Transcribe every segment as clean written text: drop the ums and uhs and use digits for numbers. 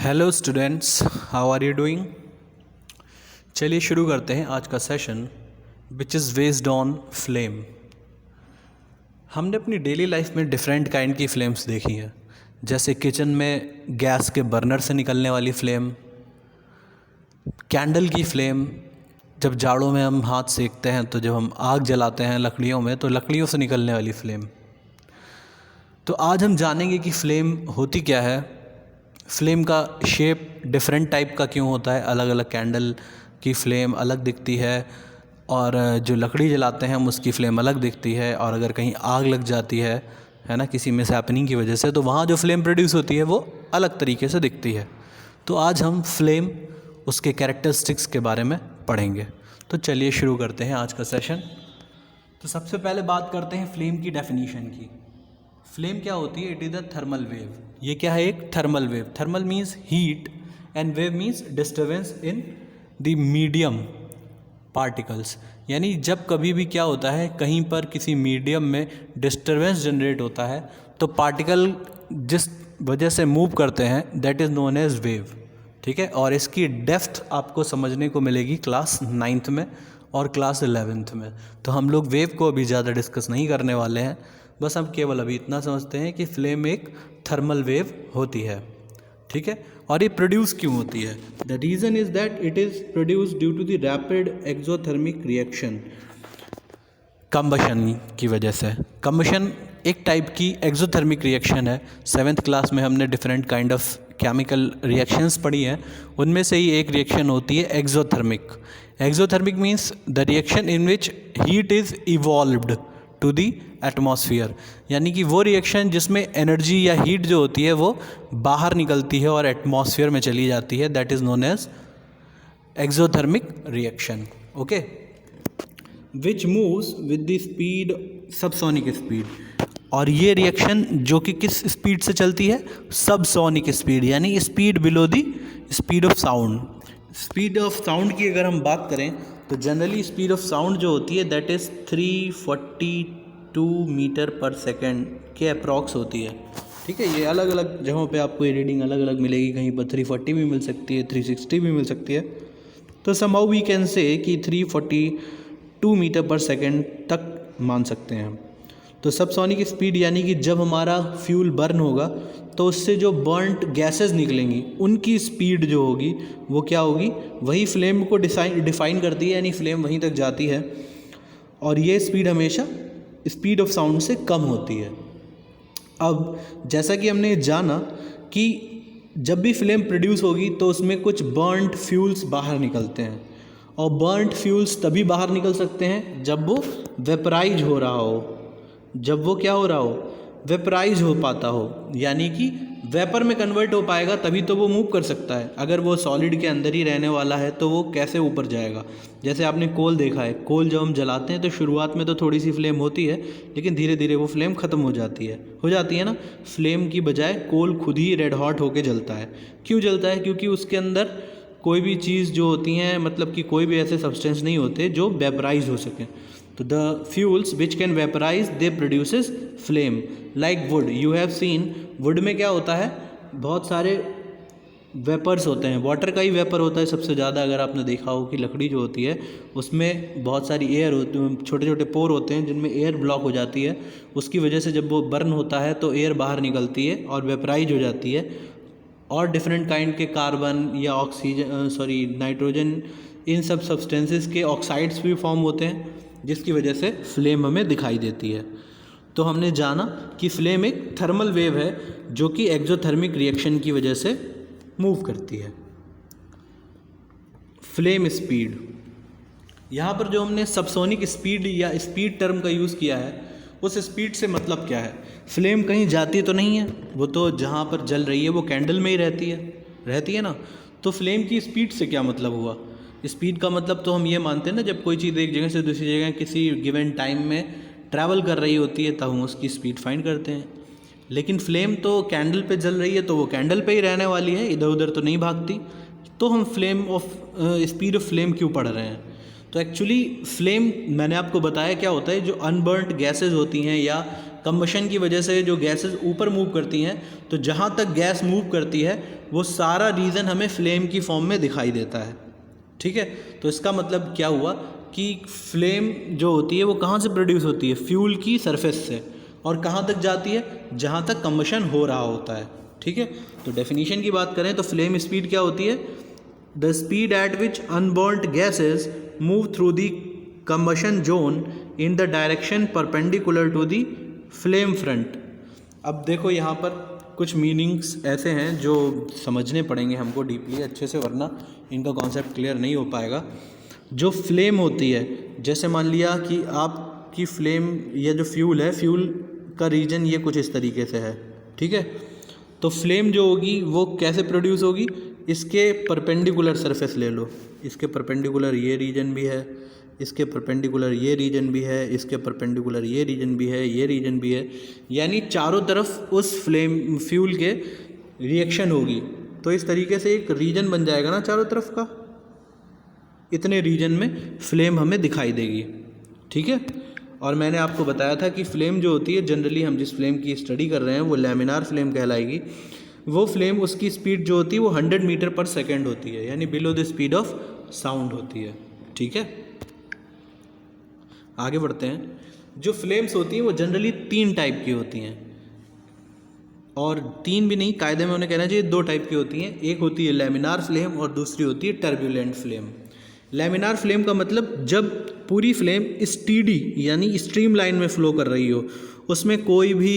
Hello students, how are you doing. चलिए शुरू करते हैं आज का session which is based on flame. हमने अपनी डेली लाइफ में डिफरेंट काइंड की फ्लेम्स देखी हैं, जैसे किचन में गैस के बर्नर से निकलने वाली फ्लेम, कैंडल की फ्लेम, जब जाड़ों में हम हाथ सेकते हैं तो जब हम आग जलाते हैं लकड़ियों में तो लकड़ियों से निकलने वाली फ्लेम। तो आज हम जानेंगे कि फ्लेम होती क्या है, फ्लेम का शेप डिफरेंट टाइप का क्यों होता है, अलग अलग कैंडल की फ्लेम अलग दिखती है और जो लकड़ी जलाते हैं हम उसकी फ्लेम अलग दिखती है, और अगर कहीं आग लग जाती है ना किसी मिसहैपनिंग की वजह से, तो वहाँ जो फ्लेम प्रोड्यूस होती है वो अलग तरीके से दिखती है। तो आज हम फ्लेम, उसके कैरेक्टरिस्टिक्स के बारे में पढ़ेंगे। तो चलिए शुरू करते हैं आज का सेशन। तो सबसे पहले बात करते हैं फ्लेम की डेफिनीशन की। फ्लेम क्या होती है? It is a thermal wave. ये क्या है? एक thermal wave. Thermal means heat and wave means disturbance in the medium particles. यानी जब कभी भी क्या होता है, कहीं पर किसी मीडियम में डिस्टर्बेंस जनरेट होता है तो पार्टिकल जिस वजह से मूव करते हैं that is known as wave. ठीक है, और इसकी डेप्थ आपको समझने को मिलेगी क्लास 9th में और क्लास 11th में। तो हम लोग वेव को अभी ज़्यादा डिस्कस नहीं करने वाले हैं, बस हम केवल अभी इतना समझते हैं कि फ्लेम एक थर्मल वेव होती है। ठीक है, और ये प्रोड्यूस क्यों होती है? The reason is that it is produce due to the rapid exothermic reaction, combustion की वजह से। कंबशन एक टाइप की एक्सोथर्मिक रिएक्शन है। 7th क्लास में हमने different kind of chemical reactions पढ़ी हैं, उनमें से ही एक रिएक्शन होती है exothermic. Exothermic means the reaction in which heat is evolved to the atmosphere, यानी कि वो रिएक्शन जिसमें एनर्जी या हीट जो होती है वो बाहर निकलती है और एटमॉस्फेयर में चली जाती है, that is known as exothermic reaction. Okay, which moves with the speed subsonic speed. और ये रिएक्शन जो कि किस स्पीड से चलती है? सबसोनिक स्पीड, यानी speed below the speed of sound. Speed of sound की अगर हम बात करें तो जनरली स्पीड ऑफ साउंड जो होती है दैट इज़ 342 मीटर पर सेकेंड के अप्रॉक्स होती है। ठीक है, ये अलग अलग जगहों पे आपको ये रीडिंग अलग अलग मिलेगी, कहीं पर 340 भी मिल सकती है, 360 भी मिल सकती है। तो समहाउ वी कैन से कि 342 मीटर पर सेकेंड तक मान सकते हैं। तो सबसोनिक स्पीड यानी कि जब हमारा फ्यूल बर्न होगा तो उससे जो बर्नड गैसेस निकलेंगी उनकी स्पीड जो होगी वो क्या होगी? वही फ्लेम को डिफाइन करती है, यानी फ्लेम वहीं तक जाती है, और ये स्पीड हमेशा स्पीड ऑफ साउंड से कम होती है। अब जैसा कि हमने जाना कि जब भी फ्लेम प्रोड्यूस होगी तो उसमें कुछ बर्नड फ्यूल्स बाहर निकलते हैं, और बर्नड फ्यूल्स तभी बाहर निकल सकते हैं जब वो वेपराइज हो रहा हो, जब वो क्या हो रहा हो? वेपराइज हो पाता हो, यानी कि वेपर में कन्वर्ट हो पाएगा तभी तो वो मूव कर सकता है। अगर वो सॉलिड के अंदर ही रहने वाला है तो वो कैसे ऊपर जाएगा? जैसे आपने कोल देखा है, कोल जब हम जलाते हैं तो शुरुआत में तो थोड़ी सी फ्लेम होती है, लेकिन धीरे धीरे वो फ्लेम ख़त्म हो जाती है ना। फ्लेम की बजाय कोल खुद ही रेड हॉट होकर जलता है। क्यों जलता है? क्योंकि उसके अंदर कोई भी चीज़ जो होती हैं, मतलब कि कोई भी ऐसे सब्सटेंस नहीं होते जो वेपराइज हो सकें। तो the fuels which can vaporise they produces flame, like would. You have seen would में क्या होता है? बहुत सारे वेपर्स होते हैं, वाटर का ही वेपर होता है सबसे ज़्यादा। अगर आपने देखा हो कि लकड़ी जो होती है उसमें बहुत सारी एयर होती है, छोटे छोटे पोर होते हैं जिनमें एयर ब्लॉक हो जाती है, उसकी वजह से जब वो बर्न होता है तो एयर बाहर निकलती है और वेपराइज हो जाती है, और डिफरेंट काइंड के कार्बन या ऑक्सीजन नाइट्रोजन, इन सब सब्सटेंसेस के ऑक्साइड्स भी फॉर्म होते हैं, जिसकी वजह से फ्लेम हमें दिखाई देती है। तो हमने जाना कि फ्लेम एक थर्मल वेव है जो कि एक्सोथर्मिक रिएक्शन की वजह से मूव करती है। फ्लेम स्पीड, यहाँ पर जो हमने सबसोनिक स्पीड या स्पीड टर्म का यूज़ किया है, उस स्पीड से मतलब क्या है? फ्लेम कहीं जाती तो नहीं है, वो तो जहाँ पर जल रही है वो कैंडल में ही रहती है ना। तो फ्लेम की स्पीड से क्या मतलब हुआ? स्पीड का मतलब तो हम ये मानते हैं ना, जब कोई चीज़ एक जगह से दूसरी जगह किसी गिवन टाइम में ट्रैवल कर रही होती है तब हम उसकी स्पीड फाइंड करते हैं। लेकिन फ्लेम तो कैंडल पे जल रही है तो वो कैंडल पे ही रहने वाली है, इधर उधर तो नहीं भागती। तो हम स्पीड ऑफ फ्लेम क्यों पढ़ रहे हैं? तो एक्चुअली फ्लेम मैंने आपको बताया क्या होता है, जो अनबर्नड गैसेज होती हैं या कंबशन की वजह से जो गैसेस ऊपर मूव करती हैं, तो जहाँ तक गैस मूव करती है वो सारा रीजन हमें फ्लेम की फॉर्म में दिखाई देता है। ठीक है, तो इसका मतलब क्या हुआ कि फ्लेम जो होती है वो कहाँ से प्रोड्यूस होती है, फ्यूल की सरफेस से, और कहाँ तक जाती है, जहाँ तक कंबशन हो रहा होता है। ठीक है, तो डेफिनेशन की बात करें तो फ्लेम स्पीड क्या होती है, the speed at which unburned gases move through the combustion zone in the direction perpendicular to the flame front. अब देखो यहाँ पर कुछ मीनिंग्स ऐसे हैं जो समझने पड़ेंगे हमको डीपली अच्छे से, वरना इनका कॉन्सेप्ट क्लियर नहीं हो पाएगा। जो फ्लेम होती है, जैसे मान लिया कि आपकी फ्लेम या जो फ्यूल है, फ्यूल का रीजन ये कुछ इस तरीके से है। ठीक है, तो फ्लेम जो होगी वो कैसे प्रोड्यूस होगी, इसके परपेंडिकुलर सरफेस ले लो, इसके परपेंडिकुलर ये रीजन भी है, इसके परपेंडिकुलर ये रीजन भी है, इसके परपेंडिकुलर ये रीजन भी है, ये रीजन भी है, यानी चारों तरफ उस फ्लेम फ्यूल के रिएक्शन होगी। तो इस तरीके से एक रीजन बन जाएगा ना चारों तरफ का, इतने रीजन में फ्लेम हमें दिखाई देगी। ठीक है, और मैंने आपको बताया था कि फ्लेम जो होती है, जनरली हम जिस फ्लेम की स्टडी कर रहे हैं वो लैमिनार फ्लेम कहलाएगी। वो फ्लेम, उसकी स्पीड जो होती है वो 100 मीटर पर सेकेंड होती है, यानी below the speed of sound होती है। ठीक है, आगे बढ़ते हैं। जो फ्लेम्स होती हैं वो जनरली 3 टाइप की होती हैं, और 3 भी नहीं, कायदे में उन्हें कहना चाहिए 2 टाइप की होती हैं। एक होती है लैमिनार फ्लेम और दूसरी होती है टर्बुलेंट फ्लेम। लैमिनार फ्लेम का मतलब जब पूरी फ्लेम स्टीडी यानी स्ट्रीम लाइन में फ्लो कर रही हो, उसमें कोई भी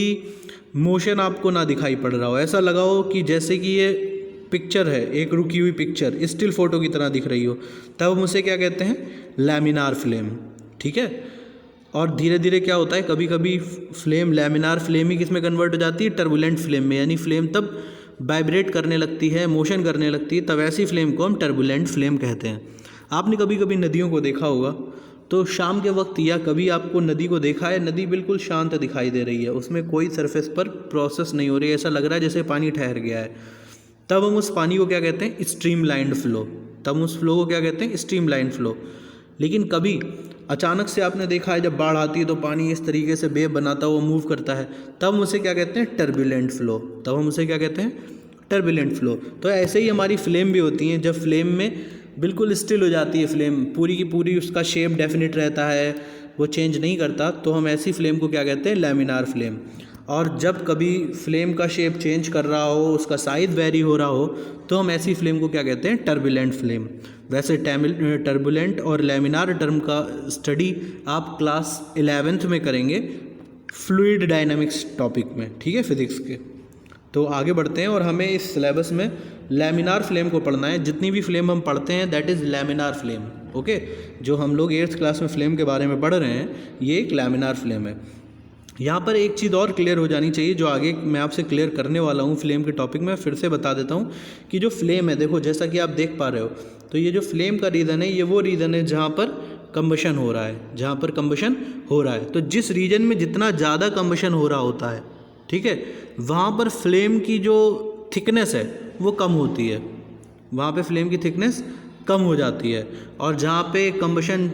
मोशन आपको ना दिखाई पड़ रहा हो, ऐसा लगा हो कि जैसे कि ये पिक्चर है, एक रुकी हुई पिक्चर स्टिल फोटो की तरह दिख रही हो, तब हम उसे क्या कहते हैं, लैमिनार फ्लेम। ठीक है, और धीरे धीरे क्या होता है, कभी कभी फ्लेम, लैमिनार फ्लेम ही किस में कन्वर्ट हो जाती है, टर्बुलेंट फ्लेम में, यानी फ्लेम तब वाइब्रेट करने लगती है, मोशन करने लगती है, तब ऐसी फ्लेम को हम टर्बुलेंट फ्लेम कहते हैं। आपने कभी कभी नदियों को देखा होगा, तो शाम के वक्त या कभी आपको नदी को देखा है, नदी बिल्कुल शांत दिखाई दे रही है, उसमें कोई सरफेस पर प्रोसेस नहीं हो रही है, ऐसा लग रहा है जैसे पानी ठहर गया है, तब हम उस पानी को क्या कहते हैं, स्ट्रीम लाइन्ड फ्लो। तब हम उस फ्लो को क्या कहते हैं, स्ट्रीम लाइन फ्लो। लेकिन कभी अचानक से आपने देखा है जब बाढ़ आती है तो पानी इस तरीके से वेव बनाता हुआ मूव करता है, तब हम उसे क्या कहते हैं, टर्बुलेंट फ्लो। तब हम उसे क्या कहते हैं, टर्बुलेंट फ्लो। तो ऐसे ही हमारी फ्लेम भी होती हैं, जब फ्लेम में बिल्कुल स्टिल हो जाती है फ्लेम, पूरी की पूरी उसका शेप डेफिनेट रहता है, वो चेंज नहीं करता, तो हम ऐसी फ्लेम को क्या कहते हैं, लैमिनार फ्लेम। और जब कभी फ्लेम का शेप चेंज कर रहा हो, उसका साइज वेरी हो रहा हो, तो हम ऐसी फ्लेम को क्या कहते हैं, टर्बुलेंट फ्लेम। वैसे टर्बुलेंट और लैमिनार टर्म का स्टडी आप क्लास 11th में करेंगे, फ्लूइड डायनामिक्स टॉपिक में। ठीक है, फिजिक्स के। तो आगे बढ़ते हैं, और हमें इस सिलेबस में लैमिनार फ्लेम को पढ़ना है। जितनी भी फ्लेम हम पढ़ते हैं that is laminar flame. Okay, जो हम लोग 8th क्लास में फ्लेम के बारे में पढ़ रहे हैं, ये एक लैमिनार फ्लेम है। यहाँ पर एक चीज़ और क्लियर हो जानी चाहिए, जो आगे मैं आपसे क्लियर करने वाला हूँ फ्लेम के टॉपिक में, फिर से बता देता हूँ कि जो फ्लेम है, देखो जैसा कि आप देख पा रहे हो, तो ये जो फ्लेम का रीज़न है, ये वो रीज़न है जहाँ पर कंबशन हो रहा है, जहाँ पर कंबशन हो रहा है। तो जिस रीजन में जितना ज़्यादा कंबशन हो रहा होता है, ठीक है, वहाँ पर फ्लेम की जो थिकनेस है वो कम होती है, वहाँ पे फ्लेम की थिकनेस कम हो जाती है, और जहाँ पे कंबशन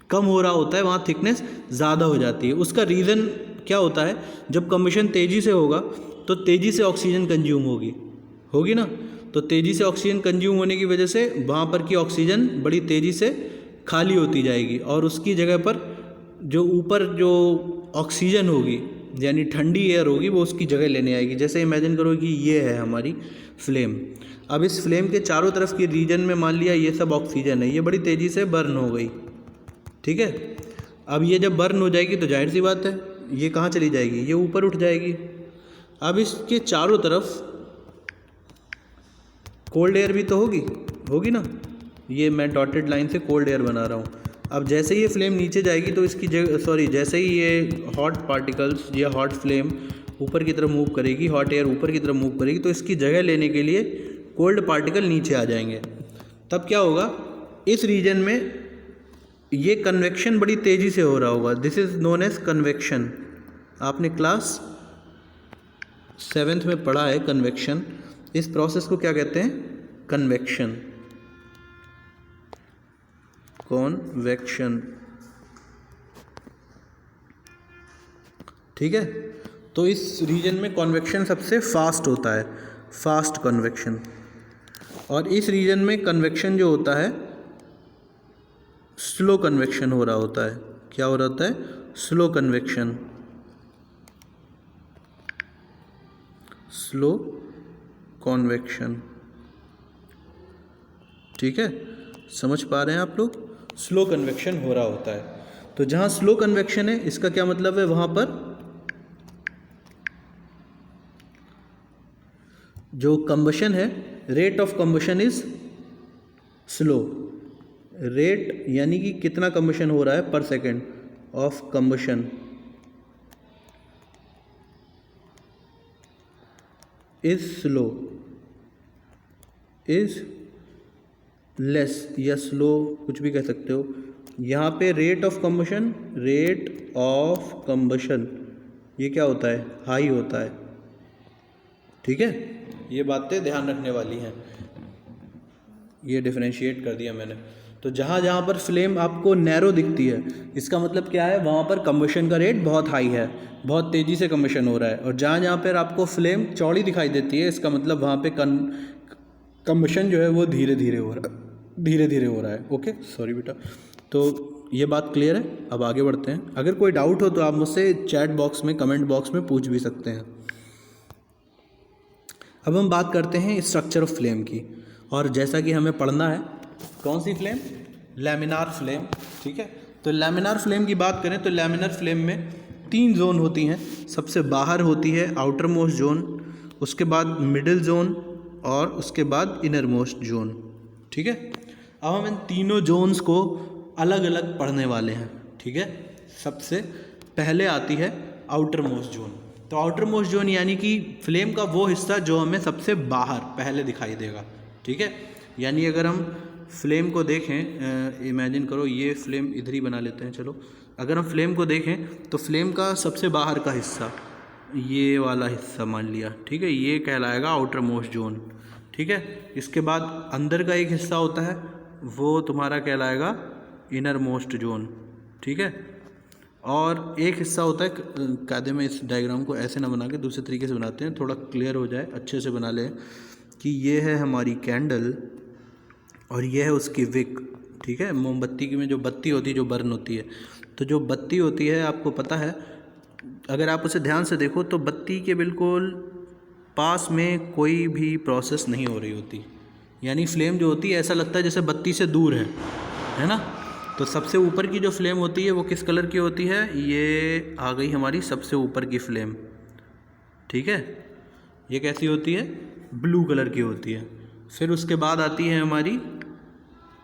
कम हो रहा होता है वहाँ थिकनेस ज़्यादा हो जाती है। उसका रीज़न क्या होता है, जब कंबशन तेज़ी से होगा तो तेज़ी से ऑक्सीजन कंज्यूम होगी ना, तो तेज़ी से ऑक्सीजन कंज्यूम होने की वजह से वहाँ पर की ऑक्सीजन बड़ी तेज़ी से खाली होती जाएगी, और उसकी जगह पर जो ऊपर जो ऑक्सीजन होगी यानी ठंडी एयर होगी वो उसकी जगह लेने आएगी। जैसे इमेजिन करो कि ये है हमारी फ्लेम, अब इस फ्लेम के चारों तरफ के रीजन में मान लिया ये सब ऑक्सीजन है, ये बड़ी तेज़ी से बर्न हो गई, ठीक है। अब ये जब बर्न हो जाएगी तो जाहिर सी बात है ये कहाँ चली जाएगी, ये ऊपर उठ जाएगी। अब इसके चारों तरफ कोल्ड एयर भी तो होगी ना, ये मैं डॉटेड लाइन से कोल्ड एयर बना रहा हूँ। अब जैसे ही ये फ्लेम नीचे जाएगी तो इसकी जैसे ही ये हॉट पार्टिकल्स या हॉट फ्लेम ऊपर की तरफ मूव करेगी, हॉट एयर ऊपर की तरफ मूव करेगी, तो इसकी जगह लेने के लिए कोल्ड पार्टिकल नीचे आ जाएंगे। तब क्या होगा, इस रीजन में ये कन्वेक्शन बड़ी तेज़ी से हो रहा होगा, this is known as convection. आपने क्लास 7th में पढ़ा है कन्वेक्शन, इस प्रोसेस को क्या कहते हैं, कन्वेक्शन। कॉन्वेक्शन। ठीक है। तो इस रीजन में कन्वेक्शन सबसे फास्ट होता है, फास्ट कन्वेक्शन। और इस रीजन में कन्वेक्शन जो होता है स्लो कन्वेक्शन हो रहा होता है। क्या हो रहा होता है? Slow convection, slow convection. ठीक है, समझ पा रहे हैं आप लोग? स्लो कन्वेक्शन हो रहा होता है। तो जहाँ स्लो कन्वेक्शन है इसका क्या मतलब है? वहाँ पर जो कंबशन है, rate of combustion is slow. Rate यानी कि कितना कंबशन हो रहा है पर second of combustion is slow, is less या स्लो, कुछ भी कह सकते हो। यहाँ पे rate of combustion, rate of combustion ये क्या होता है? हाई होता है। ठीक है, ये बातें ध्यान रखने वाली हैं। ये डिफरेंशिएट कर दिया मैंने। तो जहाँ जहाँ पर फ्लेम आपको नैरो दिखती है इसका मतलब क्या है? वहाँ पर कंबशन का रेट बहुत हाई है, बहुत तेज़ी से कंबशन हो रहा है। और जहाँ जहाँ पर आपको फ्लेम चौड़ी दिखाई देती है इसका मतलब वहाँ पे कंबशन जो है वो धीरे धीरे हो रहा है, धीरे धीरे हो रहा है। ओके, सॉरी बेटा। तो ये बात क्लियर है। अब आगे बढ़ते हैं। अगर कोई डाउट हो तो आप मुझसे चैट बॉक्स में, कमेंट बॉक्स में पूछ भी सकते हैं। अब हम बात करते हैं स्ट्रक्चर ऑफ फ्लेम की। और जैसा कि हमें पढ़ना है, कौन सी फ्लेम? Laminar flame. ठीक है, तो लैमिनार फ्लेम की बात करें तो लैमिनार फ्लेम में 3 जोन होती हैं। सबसे बाहर होती है आउटर मोस्ट जोन, उसके बाद मिडिल जोन और उसके बाद इनर मोस्ट जोन। ठीक है, अब हम इन तीनों जोन्स को अलग अलग पढ़ने वाले हैं। ठीक है, सबसे पहले आती है आउटर मोस्ट जोन। तो आउटर मोस्ट जोन यानी कि फ्लेम का वो हिस्सा जो हमें सबसे बाहर पहले दिखाई देगा। ठीक है, यानी अगर हम फ्लेम को देखें, इमेजिन करो ये फ्लेम इधर ही बना लेते हैं। चलो, अगर हम फ्लेम को देखें तो फ्लेम का सबसे बाहर का हिस्सा, ये वाला हिस्सा मान लिया। ठीक है, ये कहलाएगा आउटर मोस्ट जोन। ठीक है, इसके बाद अंदर का एक हिस्सा होता है वो तुम्हारा कहलाएगा इनर मोस्ट जोन। ठीक है, और एक हिस्सा होता है, कायदे में इस डायग्राम को ऐसे ना बना के दूसरे तरीके से बनाते हैं, थोड़ा क्लियर हो जाए, अच्छे से बना लें कि ये है हमारी कैंडल और ये है उसकी विक। ठीक है, मोमबत्ती की में जो बत्ती होती है, जो बर्न होती है, तो जो बत्ती होती है आपको पता है, अगर आप उसे ध्यान से देखो तो बत्ती के बिल्कुल पास में कोई भी प्रोसेस नहीं हो रही होती। यानी फ्लेम जो होती है ऐसा लगता है जैसे बत्ती से दूर है ना। तो सबसे ऊपर की जो फ्लेम होती है वो किस कलर की होती है? ये आ गई हमारी सबसे ऊपर की फ्लेम। ठीक है, ये कैसी होती है? ब्लू कलर की होती है। फिर उसके बाद आती है हमारी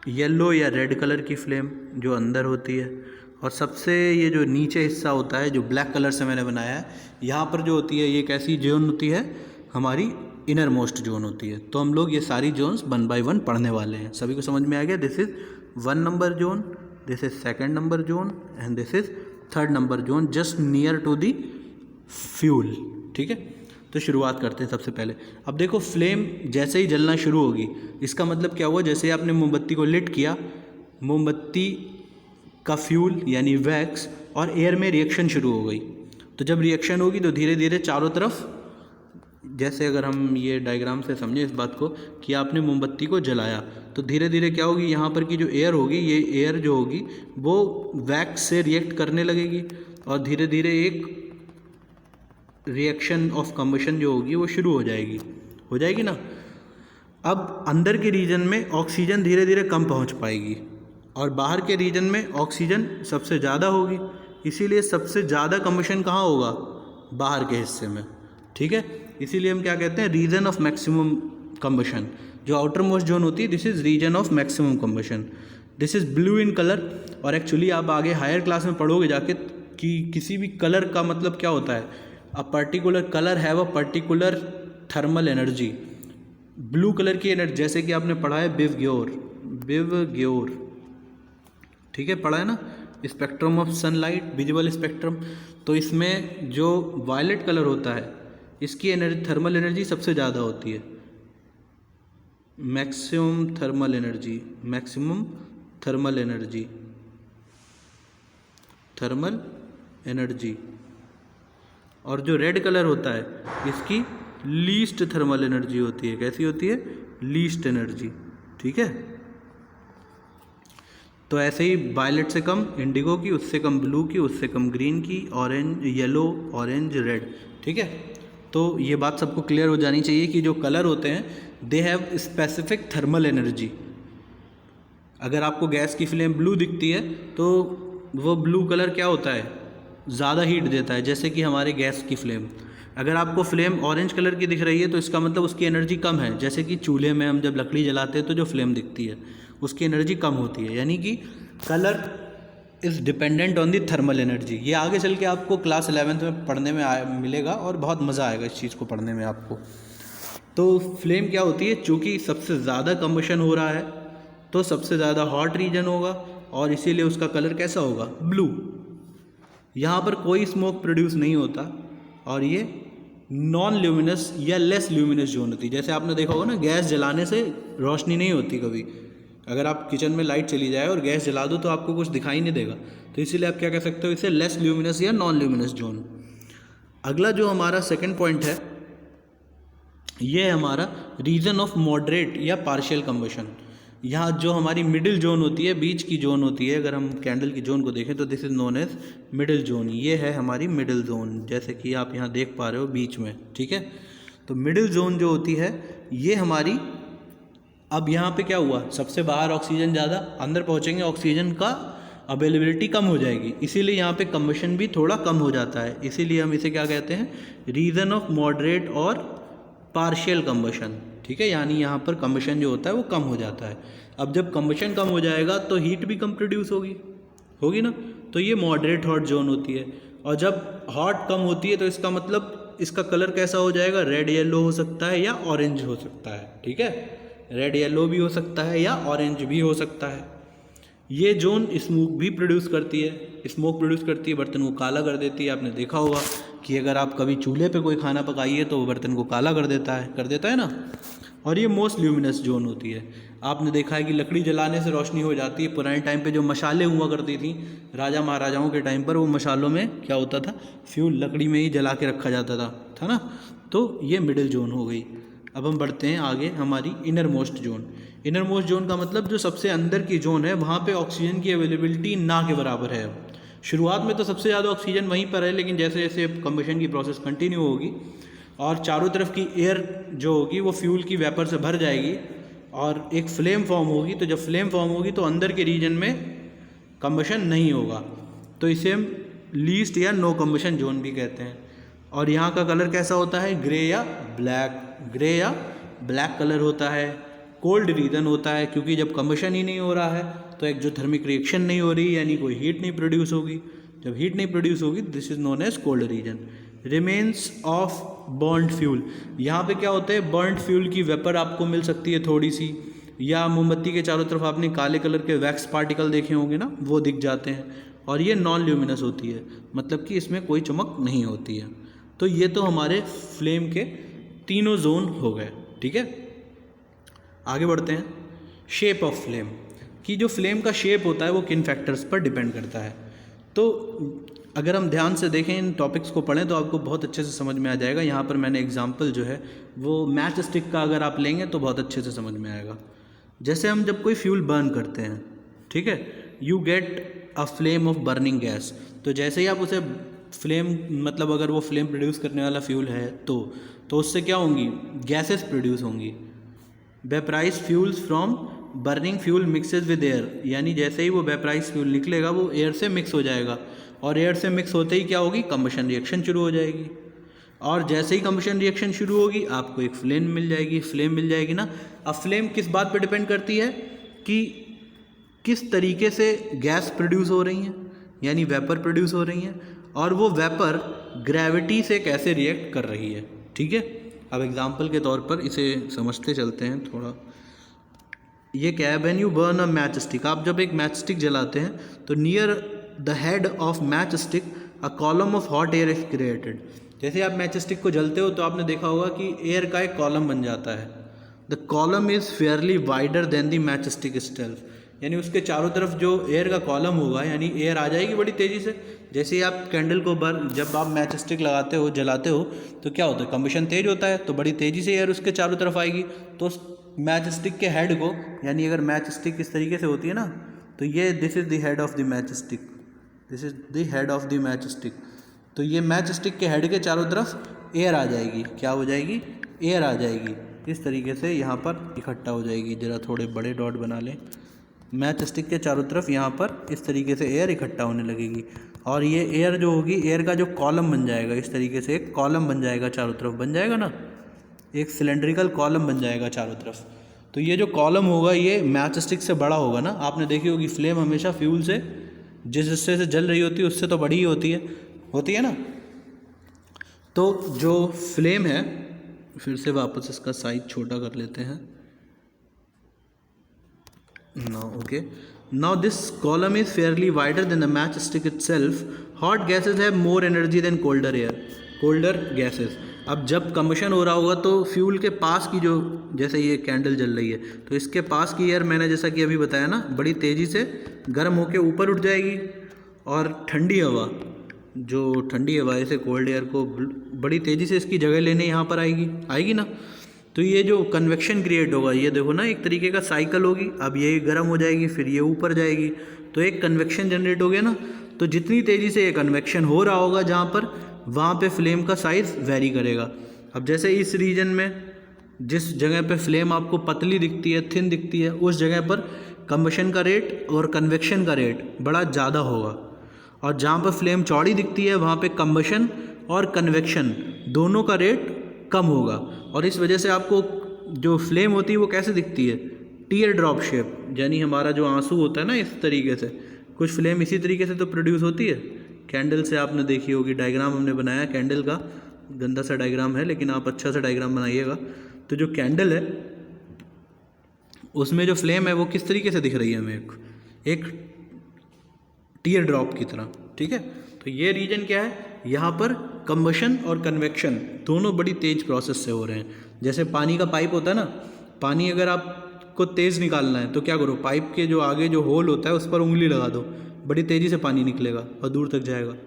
येलो या रेड कलर की फ्लेम जो अंदर होती है। और सबसे ये जो नीचे हिस्सा होता है जो ब्लैक कलर से मैंने बनाया है, यहाँ पर जो होती है ये कैसी जोन होती है? हमारी इनर मोस्ट जोन होती है। तो हम लोग ये सारी जोन्स 1 बाय 1 पढ़ने वाले हैं। सभी को समझ में आ गया? This is 1 number zone, this is 2nd number zone and this is 3rd number zone, just near to the fuel. ठीक है, तो शुरुआत करते हैं सबसे पहले। अब देखो, फ्लेम जैसे ही जलना शुरू होगी इसका मतलब क्या हुआ? जैसे आपने मोमबत्ती को लिट किया, मोमबत्ती का फ्यूल यानी वैक्स और एयर में रिएक्शन शुरू हो गई। तो जब रिएक्शन होगी तो धीरे धीरे चारों तरफ, जैसे अगर हम ये डायग्राम से समझें इस बात को कि आपने मोमबत्ती को जलाया तो धीरे धीरे क्या होगी? यहाँ पर की जो एयर होगी, ये एयर जो होगी वो वैक्स से रिएक्ट करने लगेगी और धीरे धीरे एक रिएक्शन ऑफ कंबशन जो होगी वो शुरू हो जाएगी ना। अब अंदर के रीजन में ऑक्सीजन धीरे धीरे कम पहुँच पाएगी और बाहर के रीजन में ऑक्सीजन सबसे ज़्यादा होगी। इसीलिए सबसे ज़्यादा कंबशन कहाँ होगा? बाहर के हिस्से में। ठीक है, इसीलिए हम क्या कहते हैं? Region of maximum combustion. जो आउटर मोस्ट जोन होती है, this is region of maximum combustion. This is blue in colour. और एक्चुअली आप आगे हायर क्लास में पढ़ोगे जाके कि किसी भी कलर का मतलब क्या होता है? A particular colour have a particular thermal energy. Blue colour की एनर्जी, जैसे कि आपने पढ़ा है बिवग्योर। ठीक है, पढ़ा है ना, spectrum of sunlight, visible spectrum. तो इसमें जो वायलेट कलर होता है इसकी एनर्जी, थर्मल एनर्जी सबसे ज़्यादा होती है। Maximum thermal energy, maximum thermal energy, thermal energy. और जो रेड कलर होता है इसकी लीस्ट थर्मल एनर्जी होती है। कैसी होती है? Least energy. ठीक है, तो ऐसे ही वायलेट से कम इंडिगो की, उससे कम ब्लू की, उससे कम ग्रीन की, ऑरेंज, येलो, ऑरेंज, रेड। ठीक है, तो ये बात सबको क्लियर हो जानी चाहिए कि जो कलर होते हैं they have specific thermal energy. अगर आपको गैस की फ्लेम ब्लू दिखती है तो वो ब्लू कलर क्या होता है? ज़्यादा हीट देता है, जैसे कि हमारे गैस की फ्लेम। अगर आपको फ्लेम ऑरेंज कलर की दिख रही है तो इसका मतलब उसकी एनर्जी कम है, जैसे कि चूल्हे में हम जब लकड़ी जलाते हैं तो जो फ्लेम दिखती है उसकी एनर्जी कम होती है। यानी कि colour is dependent on the thermal energy. ये आगे चल के आपको क्लास 11th में पढ़ने में मिलेगा और बहुत मज़ा आएगा इस चीज़ को पढ़ने में आपको। तो फ्लेम क्या होती है? चूँकि सबसे ज़्यादा कम्बशन हो रहा है तो सबसे ज़्यादा हॉट रीजन होगा और इसीलिए उसका कलर कैसा होगा? ब्लू। यहाँ पर कोई स्मोक प्रोड्यूस नहीं होता और ये नॉन ल्यूमिनस या लेस ल्यूमिनस जोन होती है। जैसे आपने देखा होगा ना, गैस जलाने से रोशनी नहीं होती कभी। अगर आप किचन में लाइट चली जाए और गैस जला दो तो आपको कुछ दिखाई नहीं देगा, तो इसीलिए आप क्या कह सकते हो? इसे लेस ल्यूमिनस या नॉन ल्यूमिनस जोन। अगला जो हमारा सेकंड पॉइंट है ये है हमारा रीजन ऑफ मॉडरेट या पार्शियल कम्बशन। यहाँ जो हमारी मिडिल जोन होती है, बीच की जोन होती है, अगर हम कैंडल की जोन को देखें तो this is known as middle zone. ये है हमारी मिडिल जोन, जैसे कि आप यहाँ देख पा रहे हो बीच में। ठीक है, तो मिडिल जोन जो होती है ये हमारी, अब यहाँ पे क्या हुआ? सबसे बाहर ऑक्सीजन ज़्यादा, अंदर पहुँचेंगे ऑक्सीजन का अवेलेबिलिटी कम हो जाएगी, इसीलिए यहाँ पे कम्बशन भी थोड़ा कम हो जाता है। इसीलिए हम इसे क्या कहते हैं? रीजन ऑफ मॉडरेट और पार्शियल कम्बशन। ठीक है, यानी यहाँ पर कम्बशन जो होता है वो कम हो जाता है। अब जब कम्बशन कम हो जाएगा तो हीट भी कम प्रोड्यूस होगी ना, तो ये मॉडरेट हॉट जोन होती है। और जब हॉट कम होती है तो इसका मतलब इसका कलर कैसा हो जाएगा? रेड येलो हो सकता है या ऑरेंज हो सकता है। ठीक है, रेड येलो भी हो सकता है या ऑरेंज भी हो सकता है। ये जोन स्मोक भी प्रोड्यूस करती है, स्मोक प्रोड्यूस करती है, बर्तन को काला कर देती है। आपने देखा होगा कि अगर आप कभी चूल्हे पे कोई खाना पकाइए तो वो बर्तन को काला कर देता है ना। और ये मोस्ट ल्यूमिनस जोन होती है। आपने देखा है कि लकड़ी जलाने से रोशनी हो जाती है। पुराने टाइम पे जो मशालें हुआ करती थी राजा महाराजाओं के टाइम पर, वो मशालों में क्या होता था? फ्यूल लकड़ी में ही जला के रखा जाता था ना। तो ये मिडिल जोन हो गई। अब हम बढ़ते हैं आगे, हमारी inner most zone. Inner most zone का मतलब जो सबसे अंदर की जोन है, वहाँ पे ऑक्सीजन की अवेलेबिलिटी ना के बराबर है। शुरुआत में तो सबसे ज़्यादा ऑक्सीजन वहीं पर है, लेकिन जैसे जैसे कम्बशन की प्रोसेस कंटिन्यू होगी और चारों तरफ की एयर जो होगी वो फ्यूल की वेपर से भर जाएगी और एक फ्लेम फॉर्म होगी। तो जब फ्लेम फॉर्म होगी तो अंदर के रीजन में कम्बशन नहीं होगा, तो इसे हम लीस्ट या नो कम्बशन जोन भी कहते हैं। और यहाँ का कलर कैसा होता है? ग्रे या ब्लैक कलर होता है। कोल्ड रीजन होता है क्योंकि जब कम्बशन ही नहीं हो रहा है तो एक्सोथर्मिक रिएक्शन नहीं हो रही, यानी कोई हीट नहीं प्रोड्यूस होगी। जब हीट नहीं प्रोड्यूस होगी this is known as cold region. Remains of burned fuel, यहाँ पे क्या होता है? बर्न्ड फ्यूल की वेपर आपको मिल सकती है थोड़ी सी, या मोमबत्ती के चारों तरफ आपने काले कलर के वैक्स पार्टिकल देखे होंगे ना, वो दिख जाते हैं। और ये नॉन ल्यूमिनस होती है, मतलब कि इसमें कोई चमक नहीं होती है। तो ये तो हमारे फ्लेम के तीनों जोन हो गए। ठीक है, आगे बढ़ते हैं। शेप ऑफ फ्लेम, कि जो फ्लेम का शेप होता है वो किन फैक्टर्स पर डिपेंड करता है। तो अगर हम ध्यान से देखें, इन टॉपिक्स को पढ़ें तो आपको बहुत अच्छे से समझ में आ जाएगा। यहाँ पर मैंने एग्जांपल जो है वो मैच स्टिक का अगर आप लेंगे तो बहुत अच्छे से समझ में आएगा। जैसे हम जब कोई फ्यूल बर्न करते हैं, ठीक है, you get a flame of burning gas. तो जैसे ही आप उसे फ्लेम, मतलब अगर वो फ्लेम प्रोड्यूस करने वाला फ्यूल है तो उससे क्या होंगी? गैसेस प्रोड्यूस होंगी। Vaporise fuels from burning fuel mixes with air, यानी जैसे ही वो वेपराइज फ्यूल निकलेगा वो एयर से मिक्स हो जाएगा और एयर से मिक्स होते ही क्या होगी? कम्बशन रिएक्शन शुरू हो जाएगी। और जैसे ही कम्बशन रिएक्शन शुरू होगी आपको एक फ्लेम मिल जाएगी ना। अब फ्लेम किस बात पे डिपेंड करती है? कि किस तरीके से गैस प्रोड्यूस हो रही हैं, यानी वेपर प्रोड्यूस हो रही हैं, और वो वेपर ग्रेविटी से कैसे रिएक्ट कर रही है। ठीक है, अब एग्जाम्पल के तौर पर इसे समझते चलते हैं थोड़ा। ये क्या है? When you burn a match stick, आप जब एक मैच स्टिक जलाते हैं तो near the head of match stick a column of hot air is created. जैसे आप मैच स्टिक को जलते हो तो आपने देखा होगा कि एयर का एक कॉलम बन जाता है। The column is Fairlie wider than the match stick itself, यानी उसके चारों तरफ जो एयर का कॉलम होगा यानी एयर आ जाएगी बड़ी तेज़ी से। जैसे ही आप कैंडल को जब आप मैच स्टिक लगाते हो, जलाते हो, तो क्या होता है, कम्बशन तेज होता है, तो बड़ी तेज़ी से एयर उसके चारों तरफ आएगी। तो उस मैच स्टिक के हेड को, यानी अगर मैच स्टिक इस तरीके से होती है ना, तो ये this is the head of the match stick, this is the head of the match stick. तो ये मैच स्टिक के हेड के चारों तरफ एयर आ जाएगी। क्या हो जाएगी, एयर आ जाएगी। इस तरीके से यहाँ पर इकट्ठा हो जाएगी। ज़रा थोड़े बड़े डॉट बना लें। मैच स्टिक के चारों तरफ यहाँ पर इस तरीके से एयर इकट्ठा होने लगेगी, और ये एयर जो होगी, एयर का जो कॉलम बन जाएगा, इस तरीके से एक कॉलम बन जाएगा, चारों तरफ बन जाएगा ना, एक सिलेंड्रिकल कॉलम बन जाएगा चारों तरफ। तो ये जो कॉलम होगा ये मैच स्टिक से बड़ा होगा ना। आपने देखी होगी फ्लेम हमेशा फ्यूल से, जिस हिस्से से जल रही होती है उससे तो बड़ी ही होती है ना। तो जो फ्लेम है, फिर से वापस इसका साइज छोटा कर लेते हैं। Now this column is fairly wider than the matchstick itself. Hot gases have more energy than colder gases. अब जब कम्बशन हो रहा होगा तो फ्यूल के पास की जो, जैसे ये कैंडल जल रही है, तो इसके पास की एयर, मैंने जैसा कि अभी बताया ना, बड़ी तेज़ी से गर्म होकर ऊपर उठ जाएगी, और ठंडी हवा, जो ठंडी हवा है, इसे कोल्ड एयर को बड़ी तेज़ी से इसकी जगह लेने यहाँ पर आएगी ना। तो ये जो कन्वेक्शन क्रिएट होगा, ये देखो ना, एक तरीके का साइकिल होगी। अब ये गर्म हो जाएगी, फिर ये ऊपर जाएगी, तो एक कन्वेक्शन जनरेट हो गया ना। तो जितनी तेज़ी से ये कन्वेक्शन हो रहा होगा जहाँ पर, वहाँ पे फ्लेम का साइज़ वेरी करेगा। अब जैसे इस रीजन में जिस जगह पे फ्लेम आपको पतली दिखती है, थिन दिखती है, उस जगह पर कम्बशन का रेट और कन्वेक्शन का रेट बड़ा ज़्यादा होगा, और जहाँ पर फ्लेम चौड़ी दिखती है वहाँ पे कम्बशन और कन्वेक्शन दोनों का रेट कम होगा। और इस वजह से आपको जो फ्लेम होती है वो कैसे दिखती है, टीयर ड्रॉप शेप, यानी हमारा जो आंसू होता है ना, इस तरीके से। कुछ फ्लेम इसी तरीके से तो प्रोड्यूस होती है। कैंडल से आपने देखी होगी, डायग्राम हमने बनाया कैंडल का, गंदा सा डायग्राम है, लेकिन आप अच्छा सा डायग्राम बनाइएगा। तो जो कैंडल है उसमें जो फ्लेम है वो किस तरीके से दिख रही है हमें, एक टीयर ड्रॉप की तरह, ठीक है। तो ये रीजन क्या है, यहाँ पर कम्बशन और कन्वेक्शन दोनों बड़ी तेज़ प्रोसेस से हो रहे हैं। जैसे पानी का पाइप होता है ना, पानी अगर आपको तेज़ निकालना है तो क्या करो, पाइप के जो आगे जो होल होता है उस पर उंगली लगा दो, बड़ी तेज़ी से पानी निकलेगा और दूर तक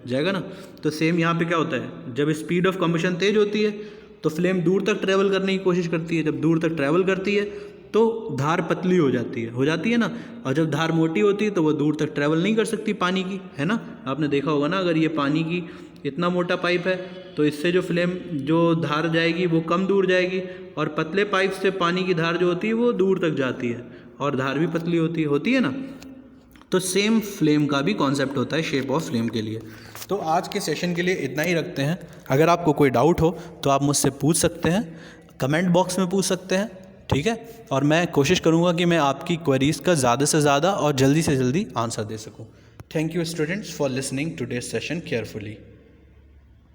जाएगा ना। तो सेम यहाँ पे क्या होता है, जब स्पीड ऑफ कम्बशन तेज़ होती है तो फ्लेम दूर तक ट्रैवल करने की कोशिश करती है। जब दूर तक ट्रैवल करती है तो धार पतली हो जाती है ना, और जब धार मोटी होती है तो वो दूर तक ट्रैवल नहीं कर सकती पानी की, है ना। आपने देखा होगा ना, अगर ये पानी की इतना मोटा पाइप है तो इससे जो फ्लेम, जो धार जाएगी वो कम दूर जाएगी, और पतले पाइप से पानी की धार जो होती है वो दूर तक जाती है, और धार भी पतली होती है ना। तो सेम फ्लेम का भी कॉन्सेप्ट होता है शेप ऑफ फ्लेम के लिए। तो आज के सेशन के लिए इतना ही रखते हैं। अगर आपको कोई डाउट हो तो आप मुझसे पूछ सकते हैं, कमेंट बॉक्स में पूछ सकते हैं, ठीक है। और मैं कोशिश करूँगा कि मैं आपकी क्वेरीज़ का ज़्यादा से ज़्यादा और जल्दी से जल्दी आंसर दे सकूँ। Thank you students for listening today's session carefully.